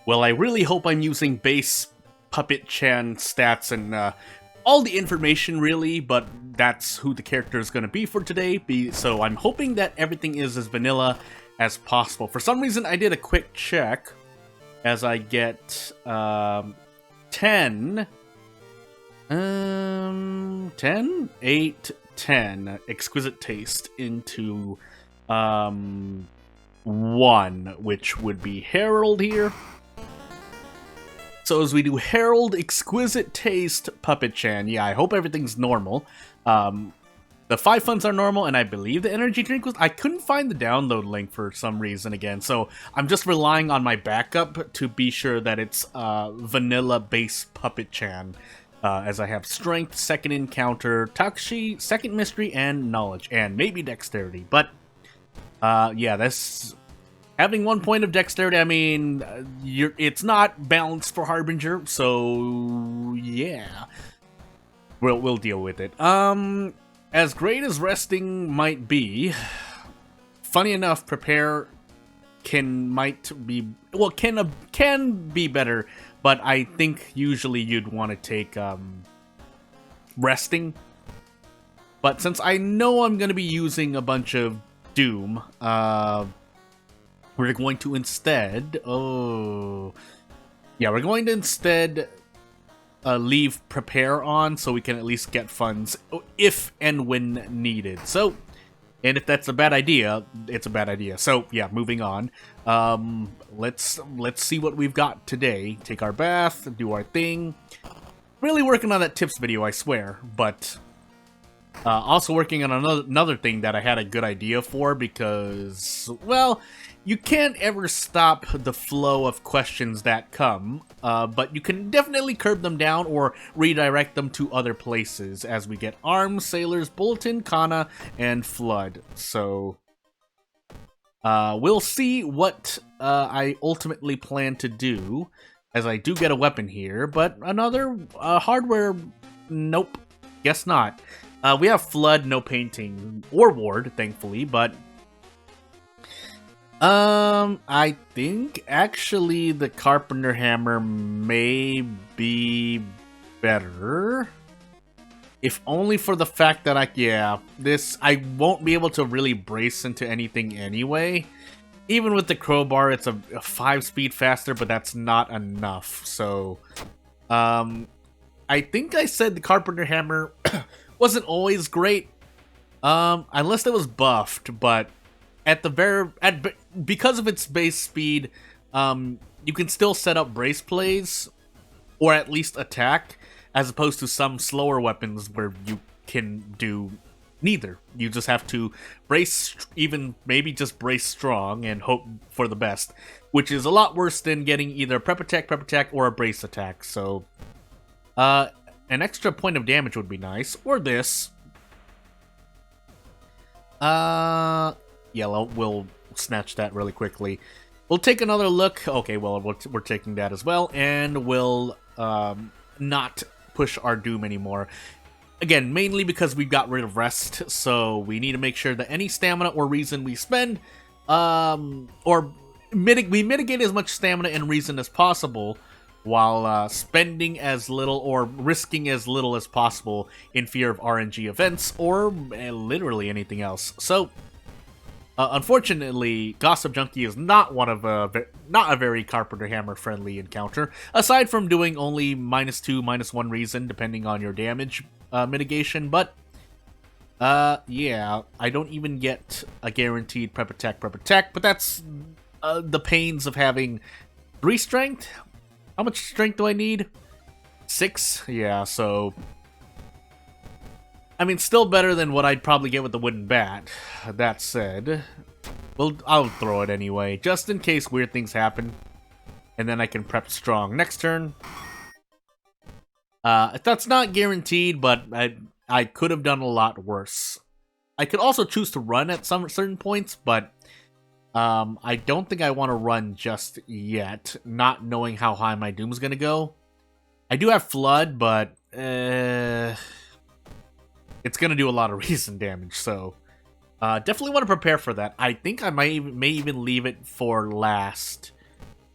Well, I really hope I'm using base Puppet Chan stats and all the information, really, but that's who the character is going to be for today, so I'm hoping that everything is as vanilla as possible. For some reason, I did a quick check as I get 10, 8, 10 Exquisite Taste into 1, which would be Herald here. So as we do Herald, Exquisite Taste, Puppet Chan, yeah, I hope everything's normal. The 5 funds are normal, and I believe the energy drink was... I couldn't find the download link for some reason again, so I'm just relying on my backup to be sure that it's vanilla-based Puppet Chan. As I have Strength, Second Encounter, Takshi, Second Mystery, and Knowledge, and maybe Dexterity. But, yeah, this... Having 1 point of Dexterity, I mean, it's not balanced for Harbinger, so yeah. We'll deal with it. As great as resting might be, funny enough, Prepare can be better, but I think usually you'd want to take resting. But since I know I'm going to be using a bunch of Doom, we're going to instead... we're going to instead leave Prepare on so we can at least get funds if and when needed. So, and if that's a bad idea, it's a bad idea. So, yeah, moving on. Let's see what we've got today. Take our bath, do our thing. Really working on that tips video, I swear. But also working on another thing that I had a good idea for because, well... You can't ever stop the flow of questions that come, but you can definitely curb them down or redirect them to other places as we get Arms, Sailors, Bulletin, Kana, and Flood. So, we'll see what I ultimately plan to do, as I do get a weapon here, but another hardware, nope, guess not. We have Flood, no painting, or Ward, thankfully, but... I think actually the Carpenter Hammer may be better. If only for the fact that I won't be able to really brace into anything anyway. Even with the crowbar, it's a 5-speed faster, but that's not enough. So, I think I said the Carpenter Hammer wasn't always great. Unless it was buffed, but because of its base speed, you can still set up brace plays, or at least attack, as opposed to some slower weapons where you can do neither. You just have to brace, even maybe just brace strong and hope for the best, which is a lot worse than getting either a prep attack, or a brace attack. So, an extra point of damage would be nice, or this. Yellow, we'll snatch that really quickly. We'll take another look. Okay, well, we're taking that as well, and we'll not push our Doom anymore. Again, mainly because we got rid of Rest, so we need to make sure that any stamina or reason we spend, we mitigate as much stamina and reason as possible, while spending as little or risking as little as possible in fear of RNG events, or literally anything else. So... unfortunately, Gossip Junkie is not not a very Carpenter Hammer friendly encounter, aside from doing only -2, -1 reason, depending on your damage mitigation, but, yeah, I don't even get a guaranteed prep attack, but that's the pains of having 3 strength? How much strength do I need? 6? Yeah, so... I mean, still better than what I'd probably get with the Wooden Bat. That said, I'll throw it anyway, just in case weird things happen. And then I can prep strong next turn. That's not guaranteed, but I could have done a lot worse. I could also choose to run at some certain points, but I don't think I want to run just yet, not knowing how high my Doom's gonna go. I do have Flood, but... it's going to do a lot of reason damage, so definitely want to prepare for that. I think I may even leave it for last,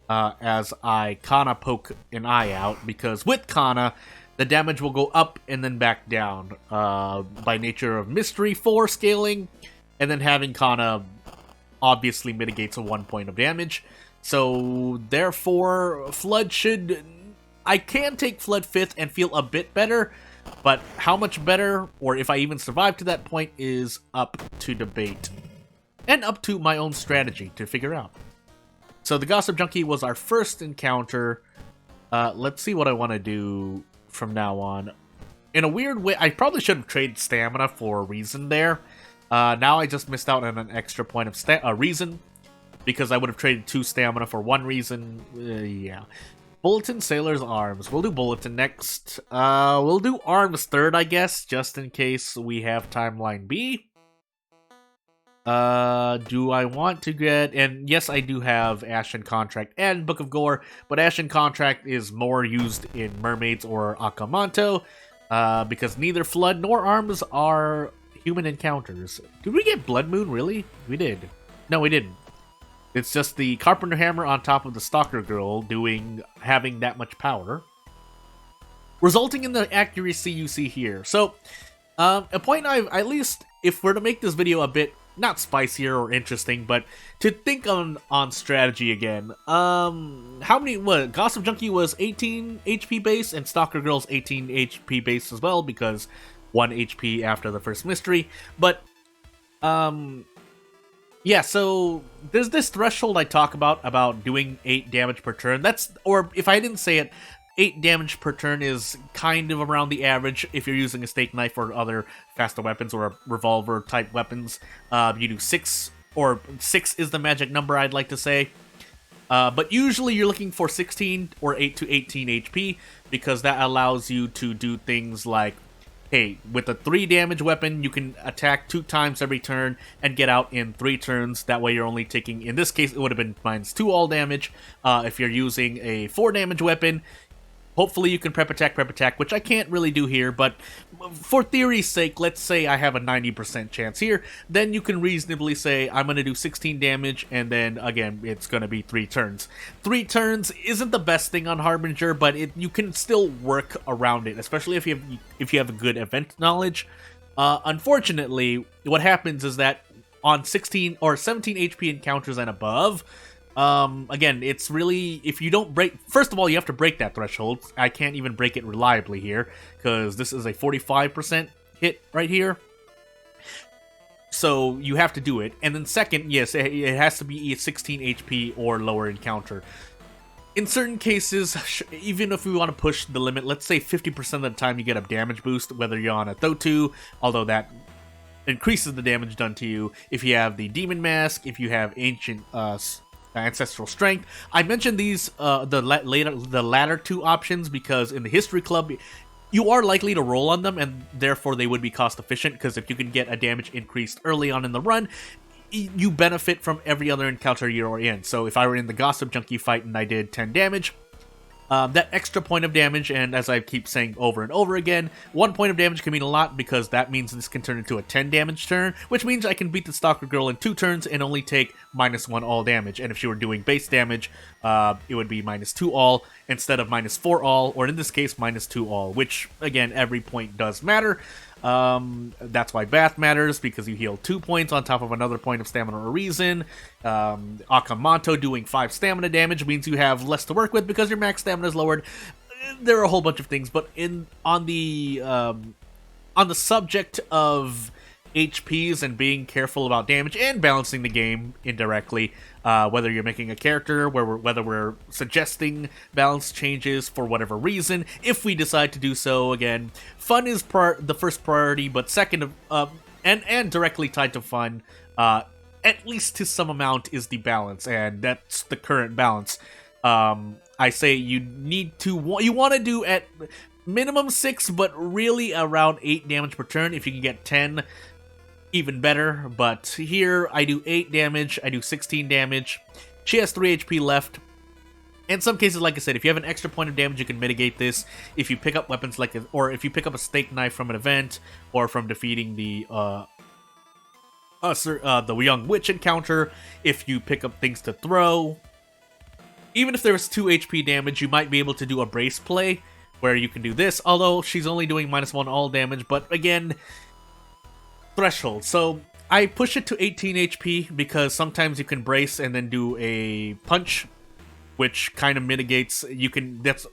as I Kana poke an eye out, because with Kana, the damage will go up and then back down by nature of Mystery 4 scaling, and then having Kana obviously mitigates a 1 point of damage. So therefore, Flood should... I can take Flood 5th and feel a bit better, but how much better, or if I even survive to that point, is up to debate. And up to my own strategy to figure out. So the Gossip Junkie was our first encounter. Let's see what I want to do from now on. In a weird way, I probably should have traded stamina for a reason there. Now I just missed out on an extra point of reason, because I would have traded 2 stamina for 1 reason. Yeah. Bulletin, Sailor's Arms. We'll do Bulletin next. We'll do Arms third, I guess, just in case we have Timeline B. Do I want to get... And yes, I do have Ashen Contract and Book of Gore, but Ashen Contract is more used in Mermaids or Akamanto, because neither Flood nor Arms are human encounters. Did we get Blood Moon, really? We did. No, we didn't. It's just the Carpenter Hammer on top of the Stalker Girl having that much power, resulting in the accuracy you see here. So, a point at least, if we're to make this video a bit, not spicier or interesting, but to think on strategy again. Gossip Junkie was 18 HP base, and Stalker Girl's 18 HP base as well, because 1 HP after the first mystery. But, yeah, so there's this threshold I talk about doing 8 damage per turn. Or if I didn't say it, 8 damage per turn is kind of around the average if you're using a steak knife or other faster weapons or revolver type weapons. You do 6, or 6 is the magic number, I'd like to say. But usually you're looking for 16 or 8 to 18 HP, because that allows you to do things like, hey, with a 3 damage weapon, you can attack 2 times every turn and get out in 3 turns. That way you're only taking, in this case, it would have been -2 all damage. If you're using a 4 damage weapon, hopefully you can prep attack, which I can't really do here, but for theory's sake, let's say I have a 90% chance here, then you can reasonably say I'm going to do 16 damage, and then, again, it's going to be 3 turns. 3 turns isn't the best thing on Harbinger, but you can still work around it, especially if you have a good event knowledge. Unfortunately, what happens is that on 16 or 17 HP encounters and above, again, it's really, if you don't break, first of all, you have to break that threshold. I can't even break it reliably here, because this is a 45% hit right here. So you have to do it. And then second, yes, it has to be a 16 HP or lower encounter. In certain cases, even if we want to push the limit, let's say 50% of the time you get a damage boost, whether you're on a Thotu, although that increases the damage done to you. If you have the Demon Mask, if you have Ancient Ancestral Strength. I mentioned these, the latter 2 options, because in the History Club, you are likely to roll on them, and therefore they would be cost efficient, because if you can get a damage increased early on in the run, you benefit from every other encounter you're in. So if I were in the Gossip Junkie fight and I did 10 damage, that extra point of damage, and as I keep saying over and over again, 1 point of damage can mean a lot, because that means this can turn into a 10 damage turn, which means I can beat the Stalker Girl in 2 turns and only take -1 all damage. And if she were doing base damage, it would be -2 all instead of -4 all, or in this case, -2 all, which, again, every point does matter. That's why Bath matters, because you heal 2 points on top of another point of stamina or reason. Akamanto doing 5 stamina damage means you have less to work with because your max stamina is lowered. There are a whole bunch of things, but on the subject of HPs and being careful about damage and balancing the game indirectly, whether you're making a character, whether we're suggesting balance changes for whatever reason, if we decide to do so, again, fun is the first priority, but second, and directly tied to fun, at least to some amount, is the balance, and that's the current balance. I say you want to do at minimum 6, but really around 8 damage per turn. If you can get 10, even better, but here I do 8 damage, I do 16 damage. She has 3 HP left. In some cases, like I said, if you have an extra point of damage, you can mitigate this. If you pick up weapons or if you pick up a steak knife from an event, or from defeating the Young Witch encounter, if you pick up things to throw, even if there was 2 HP damage, you might be able to do a brace play, where you can do this, although she's only doing -1 all damage, but again, threshold. So I push it to 18 HP because sometimes you can brace and then do a punch, which kind of mitigates,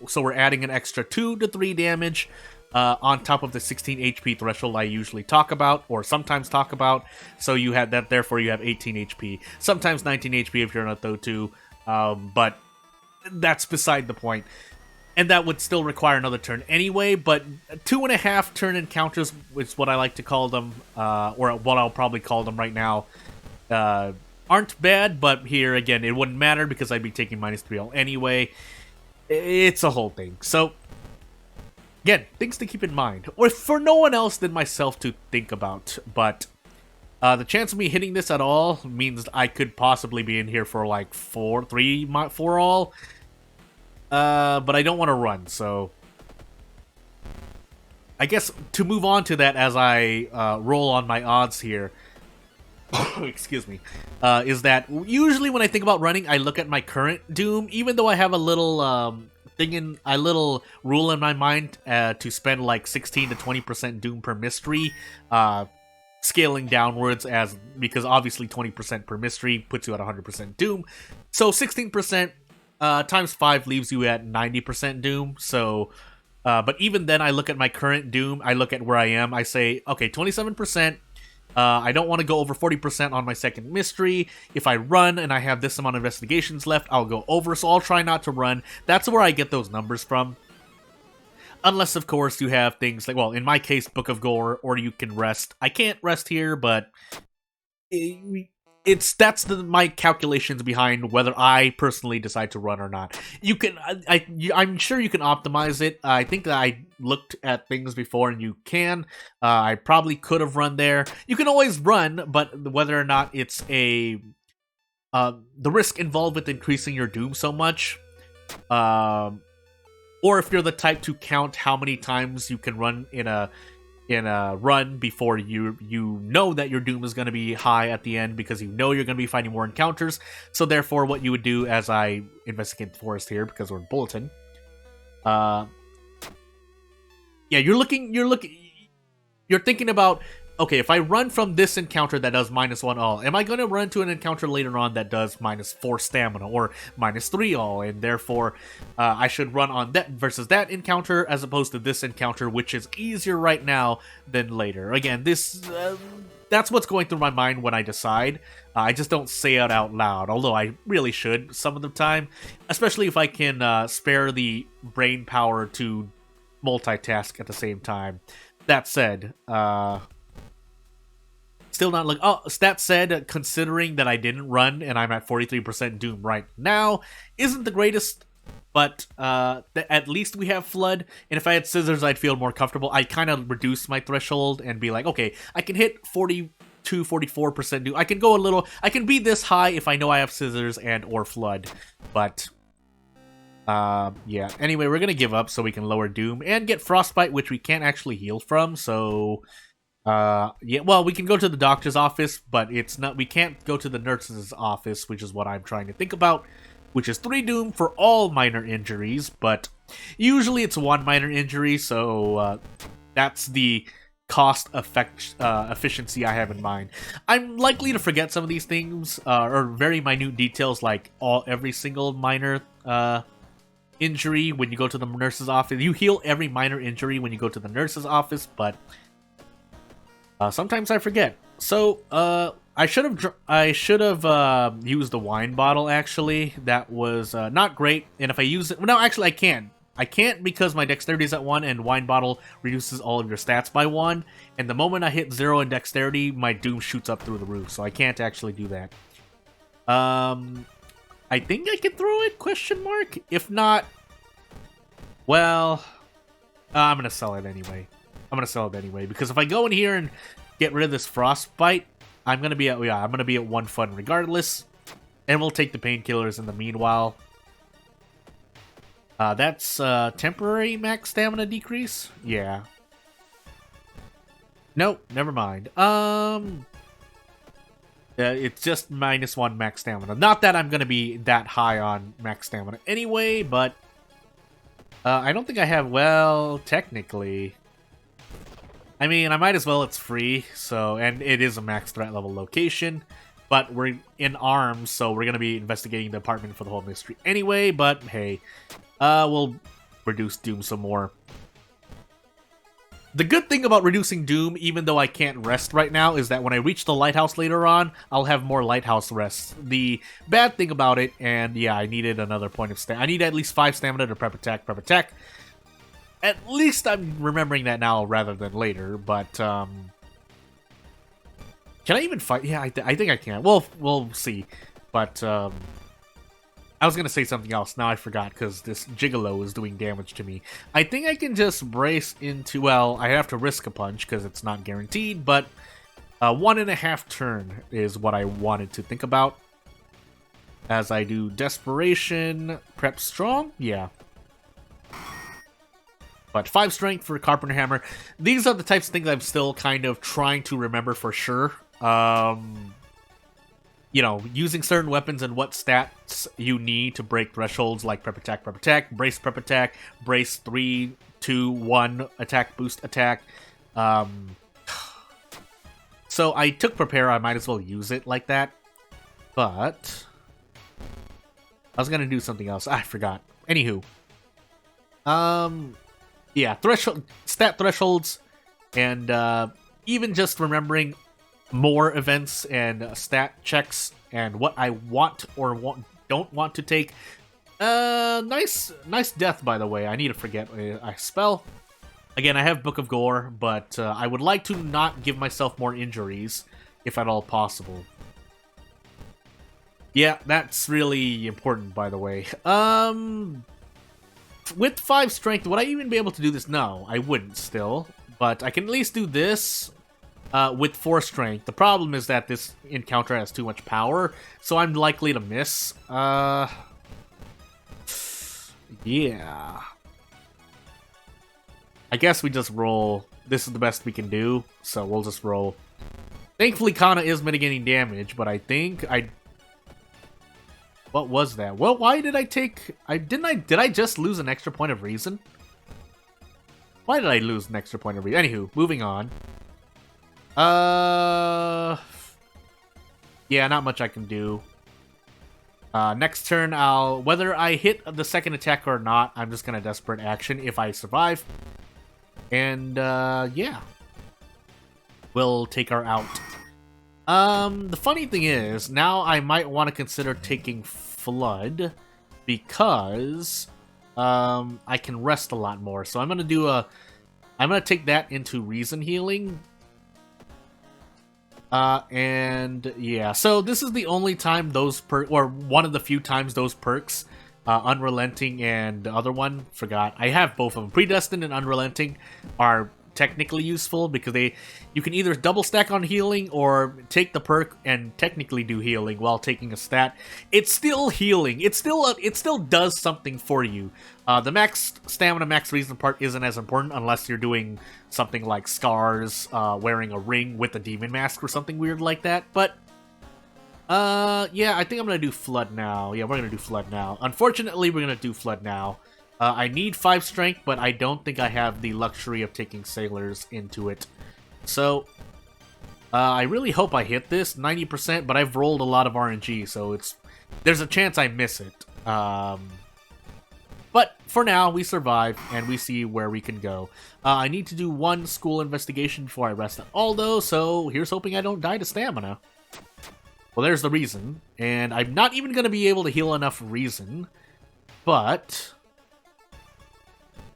so we're adding an extra 2 to 3 damage on top of the 16 HP threshold I usually talk about, or sometimes talk about, so you have that, therefore you have 18 HP, sometimes 19 HP if you're in a THO2, but that's beside the point. And that would still require another turn anyway, but 2.5 turn encounters is what I like to call them, or what I'll probably call them right now, aren't bad, but here, again, it wouldn't matter because I'd be taking -3 all anyway. It's a whole thing. So, again, things to keep in mind, or for no one else than myself to think about, but the chance of me hitting this at all means I could possibly be in here for like 4 all. But I don't want to run, so I guess to move on to that as I roll on my odds here, excuse me, is that usually when I think about running, I look at my current Doom, even though I have a little little rule in my mind to spend like 16 to 20% Doom per mystery, scaling downwards because obviously 20% per mystery puts you at 100% Doom, so 16%. Times 5 leaves you at 90% Doom, so, but even then I look at my current Doom, I look at where I am, I say, okay, 27%, I don't want to go over 40% on my second mystery. If I run and I have this amount of investigations left, I'll go over, so I'll try not to run. That's where I get those numbers from. Unless, of course, you have things like, well, in my case, Book of Gore, or you can rest. I can't rest here, but that's my calculations behind whether I personally decide to run or not. You can, I'm sure you can optimize it. I think that I looked at things before, and you can. I probably could have run there. You can always run, but whether or not it's the risk involved with increasing your Doom so much, or if you're the type to count how many times you can run in a run before you know that your Doom is going to be high at the end, because you know you're going to be fighting more encounters. So therefore, what you would do, as I investigate the forest here, because we're in Bulletin, yeah, you're thinking about, okay, if I run from this encounter that does -1 all, am I going to run to an encounter later on that does -4 stamina or -3 all, and therefore I should run on that versus that encounter as opposed to this encounter, which is easier right now than later. Again, that's what's going through my mind when I decide. I just don't say it out loud, although I really should some of the time, especially if I can spare the brain power to multitask at the same time. That said, still not look. Oh, that said, considering that I didn't run and I'm at 43% Doom right now, isn't the greatest. But at least we have Flood, and if I had Scissors, I'd feel more comfortable. I'd kind of reduce my threshold and be like, okay, I can hit 42, 44% Doom. I can go a little. I can be this high if I know I have Scissors and or Flood. But yeah. Anyway, we're gonna give up so we can lower Doom and get Frostbite, which we can't actually heal from. So. Yeah, well, we can go to the doctor's office, but we can't go to the nurse's office, which is what I'm trying to think about, which is 3 Doom for all minor injuries, but usually it's 1 minor injury, so that's the cost efficiency I have in mind. I'm likely to forget some of these things, or very minute details, like every single minor injury when you go to the nurse's office. You heal every minor injury when you go to the nurse's office, but sometimes I forget. So, I should have used the wine bottle, actually. That was not great. And if I use it, no, actually I can. I can't because my dexterity is at 1 and wine bottle reduces all of your stats by 1. And the moment I hit 0 in dexterity, my Doom shoots up through the roof. So I can't actually do that. I think I can throw it, question mark? If not, well, I'm going to sell it anyway. Because if I go in here and get rid of this Frostbite, I'm gonna be at 1 fun regardless, and we'll take the painkillers in the meanwhile. That's temporary max stamina decrease. Yeah. Nope, never mind. That It's just -1 max stamina. Not that I'm going to be that high on max stamina anyway, but I don't think I have, well, technically. I mean, I might as well, it's free, so, and it is a max threat level location, but we're in arms, so we're going to be investigating the apartment for the whole mystery anyway, but hey, we'll reduce Doom some more. The good thing about reducing Doom, even though I can't rest right now, is that when I reach the lighthouse later on, I'll have more lighthouse rests. The bad thing about it, and yeah, I needed another point of stamina. I need at least 5 stamina to prep attack. At least I'm remembering that now rather than later, but, can I even fight? Yeah, I think I can. We'll see. But, I was gonna say something else. Now I forgot, because this Gigolo is doing damage to me. I think I can just brace into, well, I have to risk a punch, because it's not guaranteed, but 1.5 turn is what I wanted to think about. As I do Desperation, Prep Strong? Yeah. But 5 strength for Carpenter Hammer. These are the types of things I'm still kind of trying to remember for sure. You know, using certain weapons and what stats you need to break thresholds like prep attack, brace prep attack, brace 3, 2, 1, attack, boost, attack. So I took prepare, I might as well use it like that. But I was gonna do something else. I forgot. Anywho. Yeah, stat thresholds, and even just remembering more events and stat checks and what I want or don't want to take. Nice death, by the way. I need to forget a spell. Again, I have Book of Gore, but I would like to not give myself more injuries, if at all possible. Yeah, that's really important, by the way. With 5 strength, would I even be able to do this? No, I wouldn't still. But I can at least do this with 4 strength. The problem is that this encounter has too much power, so I'm likely to miss. Yeah. I guess we just roll. This is the best we can do, so we'll just roll. Thankfully, Kana is mitigating damage, but I think I... What was that? Well, why did I take... Did I just lose an extra point of reason? Why did I lose an extra point of reason? Anywho, moving on. Yeah, not much I can do. Next turn, whether I hit the second attack or not, I'm just gonna Desperate Action if I survive. And, yeah. We'll take her out. The funny thing is, now I might want to consider taking Flood, because, I can rest a lot more. So I'm gonna do I'm gonna take that into Reason Healing. And yeah, so this is the only time those or one of the few times those perks, Unrelenting and the other one, forgot. I have both of them. Predestined and Unrelenting are technically useful because you can either double stack on healing or take the perk and technically do healing while taking a stat. It's still healing. It still does something for you. The max stamina, max reason part isn't as important unless you're doing something like Scars, wearing a ring with a demon mask or something weird like that. But yeah, I think I'm gonna do Flood now. Yeah, we're gonna do Flood now. Unfortunately, we're gonna do Flood now. I need 5 strength, but I don't think I have the luxury of taking Sailors into it. So, I really hope I hit this, 90%, but I've rolled a lot of RNG, so there's a chance I miss it. But for now, we survive, and we see where we can go. I need to do 1 school investigation before I rest at Aldo, so here's hoping I don't die to stamina. Well, there's the Reason, and I'm not even going to be able to heal enough Reason, but...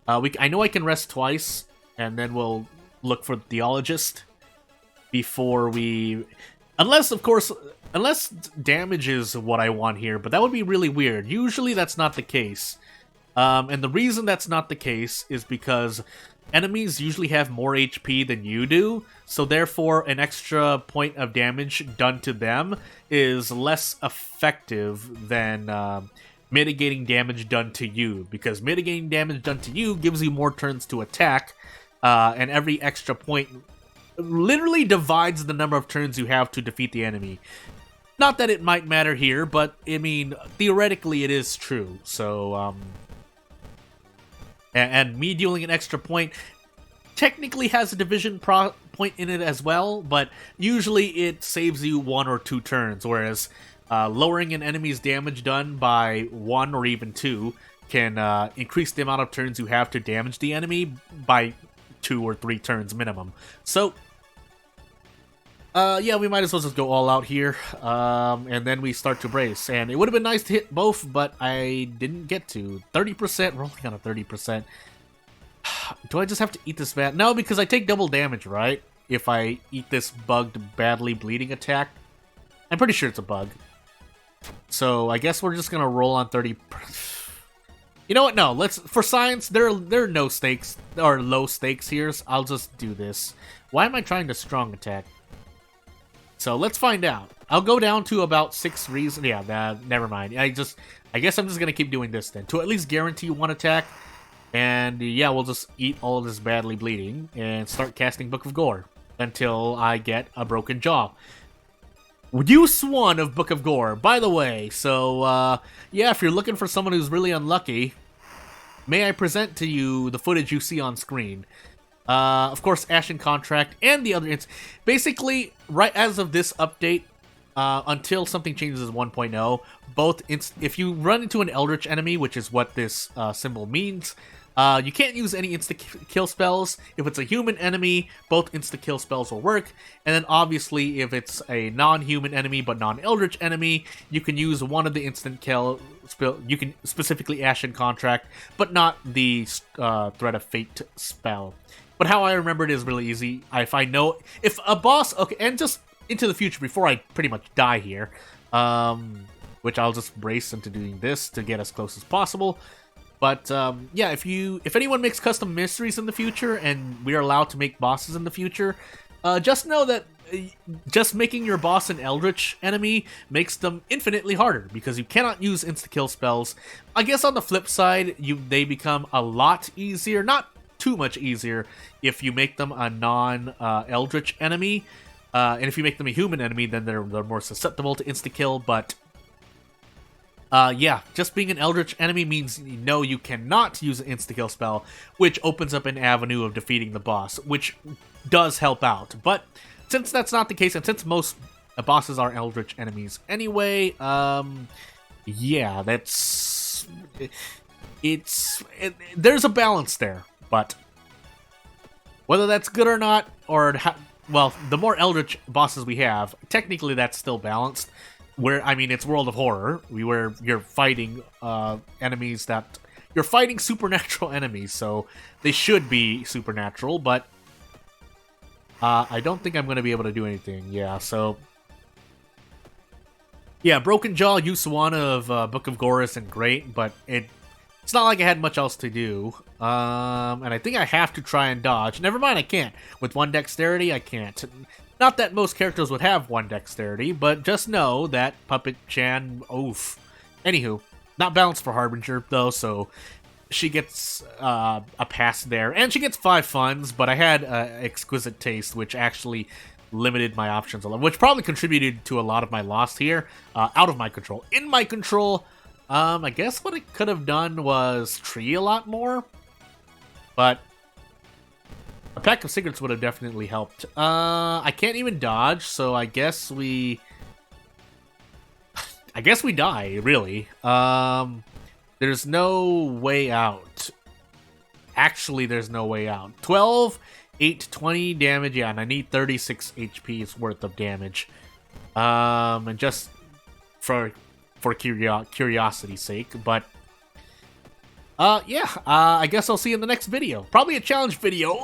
I know I can rest twice, and then we'll look for the Theologist before we... Unless damage is what I want here, but that would be really weird. Usually that's not the case. And the reason that's not the case is because enemies usually have more HP than you do, so therefore an extra point of damage done to them is less effective than... mitigating damage done to you, because mitigating damage done to you gives you more turns to attack, and every extra point literally divides the number of turns you have to defeat the enemy. Not that it might matter here, but, I mean, theoretically it is true. So, and me dealing an extra point technically has a division point in it as well, but usually it saves you 1 or 2 turns, whereas lowering an enemy's damage done by 1 or even 2 can increase the amount of turns you have to damage the enemy by 2 or 3 turns minimum. So, yeah, we might as well just go all out here, and then we start to brace. And it would have been nice to hit both, but I didn't get to. 30%, we're only on a 30%. Do I just have to eat this bad? No, because I take double damage, right? If I eat this bugged, badly bleeding attack. I'm pretty sure it's a bug. So I guess we're just gonna roll on 30. You know what? No, let's, for science, there are no stakes or low stakes here. So I'll just do this. Why am I trying to strong attack? So let's find out. I'll go down to about 6 reasons. Yeah, never mind. I guess I'm just gonna keep doing this then to at least guarantee 1 attack. And yeah, we'll just eat all of this badly bleeding and start casting Book of Gore until I get a broken jaw. Use 1 of Book of Gore, by the way. So yeah, if you're looking for someone who's really unlucky, may I present to you the footage you see on screen. Of course, Ashen Contract and the other... Basically, right as of this update, until something changes 1.0, both... if you run into an Eldritch enemy, which is what this symbol means... you can't use any insta-kill spells. If it's a human enemy, both insta-kill spells will work. And then obviously, if it's a non-human enemy but non-Eldritch enemy, you can use one of the instant kill spell. You can specifically Ashen Contract, but not the Threat of Fate spell. But how I remember it is really easy. If I know... If a boss... Okay, and just into the future, before I pretty much die here, which I'll just brace into doing this to get as close as possible. But yeah, if anyone makes custom mysteries in the future and we are allowed to make bosses in the future, just know that just making your boss an Eldritch enemy makes them infinitely harder because you cannot use insta-kill spells. I guess on the flip side, they become a lot easier, not too much easier, if you make them a non-Eldritch enemy. And if you make them a human enemy, then they're more susceptible to insta-kill, but... yeah, just being an Eldritch enemy means, no, you cannot use an insta-kill spell, which opens up an avenue of defeating the boss, which does help out. But since that's not the case, and since most bosses are Eldritch enemies anyway, yeah, that's... there's a balance there, but whether that's good or not, or... well, the more Eldritch bosses we have, technically that's still balanced. Where, I mean, it's World of Horror, where you're fighting enemies that... You're fighting supernatural enemies, so they should be supernatural, but I don't think I'm going to be able to do anything. Yeah, so... Yeah, Broken Jaw, use 1 of Book of Gore isn't great, but it's not like I had much else to do. And I think I have to try and dodge. Never mind, I can't. With 1 dexterity, I can't. Not that most characters would have 1 dexterity, but just know that Puppet-chan, oof. Anywho, not balanced for Harbinger, though, so she gets a pass there. And she gets 5 funds, but I had Exquisite Taste, which actually limited my options a lot, which probably contributed to a lot of my loss here. Out of my control. In my control, I guess what I could have done was tree a lot more, but... A Pack of Cigarettes would have definitely helped. I can't even dodge, so I guess we... die, really. There's no way out. Actually, there's no way out. 12, 8, 20 damage, yeah, and I need 36 HP's worth of damage. And just for curiosity's sake, but... yeah, I guess I'll see you in the next video. Probably a challenge video.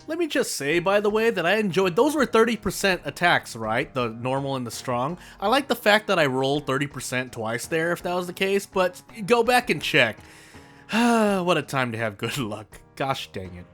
Let me just say, by the way, that I enjoyed... Those were 30% attacks, right? The normal and the strong. I like the fact that I rolled 30% twice there, if that was the case, but go back and check. What a time to have good luck. Gosh dang it.